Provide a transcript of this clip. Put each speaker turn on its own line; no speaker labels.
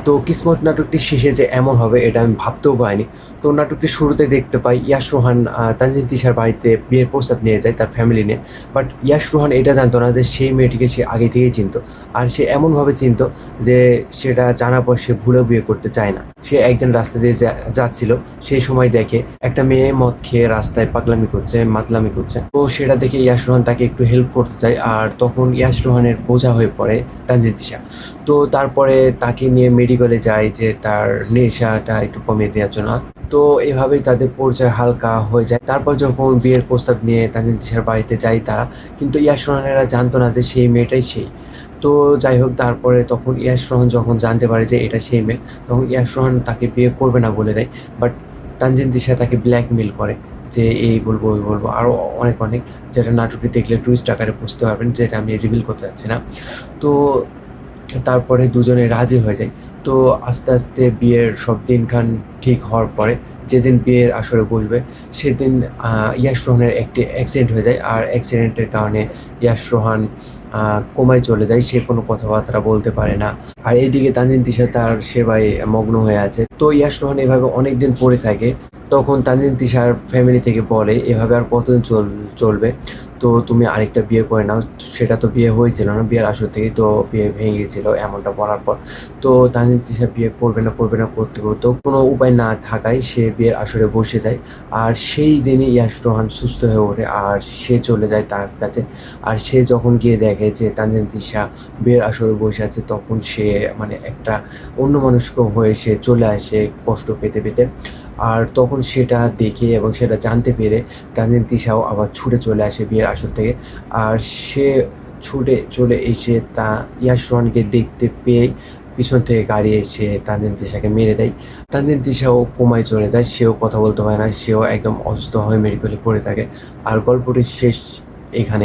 তো কিসমত নাটকটি শেষে যে এমন হবে এটা আমি ভাবতেও পারিনি। তো নাটকটির শুরুতে দেখতে পাই ইয়াশ রোহান তানজিন তিশার বাড়িতে বিয়ের প্রস্তাব নিয়ে যায় তার ফ্যামিলি নিয়ে। বাট ইয়াশ রোহান এটা জানতো না যে সেই মেয়েটিকে সে আগে থেকেই চিনতো। আর সে এমনভাবে চিনতো যে সেটা জানার পর সে ভুলেও বিয়ে করতে চায় না। সে একদিন রাস্তা দিয়ে যাচ্ছিল, সেই সময় দেখে একটা মেয়ে মদ খেয়ে রাস্তায় পাগলামি করছে, মাতলামি করছে। তো সেটা দেখে ইয়াশ রোহান তাকে একটু হেল্প করতে চায়, আর তখন ইয়াশ রোহানের বোঝা হয়ে পড়ে তানজিন তিশা। তো তারপরে তাকে নিয়ে মেডিকেলে যায় যে তার নেশাটা একটু কমিয়ে দেওয়ার জন্য। তো এভাবেই তাদের পরিচয় হালকা হয়ে যায়। তারপর যখন বিয়ের প্রস্তাব নিয়ে তানজিন তিশার বাড়িতে যায় তারা, কিন্তু ইয়াশ রোহানেরা জানতো না যে সেই মেয়েটাই সেই। তো যাই হোক, তারপরে তখন ইয়াশ রোহান যখন জানতে পারে যে এটা সেই মেয়ে, তখন ইয়াশ রোহান তাকে বিয়ে করবে না বলে দেয়। বাট তানজিন তিশা তাকে ব্ল্যাকমেল করে যে এই বলবো ওই বলবো আরও অনেক অনেক, যেটা নাটকটি দেখলে টুইস্ট আকারে বুঝতে পারবেন, যেটা আমি রিভিল করতে চাচ্ছি না। তো তারপরে দুজনে রাজি হয়ে যায়। তো আস্তে আস্তে বিয়ের সব দিনক্ষণ ঠিক হওয়ার পরে যেদিন বিয়ের আসরে বসবে সেদিন ইয়াশ রোহানের একটি অ্যাক্সিডেন্ট হয়ে যায়, আর অ্যাক্সিডেন্টের কারণে ইয়াশ রোহান কোমায় চলে যায়, সে কোনো কথাবার্তা বলতে পারে না। আর এইদিকে তানজিন তিশা তার সেবায় মগ্ন হয়ে আছে। তো ইয়াশ রোহান এভাবে অনেকদিন পড়ে থাকে। তখন তানজিন তিশার ফ্যামিলি থেকে বলে এভাবে আর কতদিন চলবে, তো তুমি আরেকটা বিয়ে করে নাও। সেটা তো বিয়ে হয়েছিল না, বিয়ের আসর থেকেই তো বিয়ে ভেঙে গেছিল এমনটা বলার পর। তো তানজিন তিশা বিয়ে করবে না করবে না করতে করতেও কোনো উপায় না থাকায় সে বিয়ের আসরে বসে যায়। আর সেই দিনই ইয়াশ রোহান সুস্থ হয়ে ওঠে আর সে চলে যায় তার কাছে। আর সে যখন গিয়ে দেখে যে তানজিন তিশা বিয়ের আসরে বসে আছে, তখন সে মানে একটা অন্যমনস্ক হয়ে সে চলে আসে কষ্ট পেতে পেতে। আর তখন সেটা দেখে এবং সেটা জানতে পেরে তানজিন তিশাও আবার ছুটে চলে আসে বিয়ের আসর থেকে। আর সে ছুটে চলে এসে ইয়াশ রোহানকে দেখতে পেয়ে পিছন থেকে গাড়ি এসে তানজিন তিশাকে মেরে দেয়। তানজিন তিশাও কোমায় চলে যায়, সেও কথা বলতে পারে না, সেও একদম অসুস্থ হয়ে মেডিকেলে পড়ে থাকে। আর গল্পটি শেষ এখানে।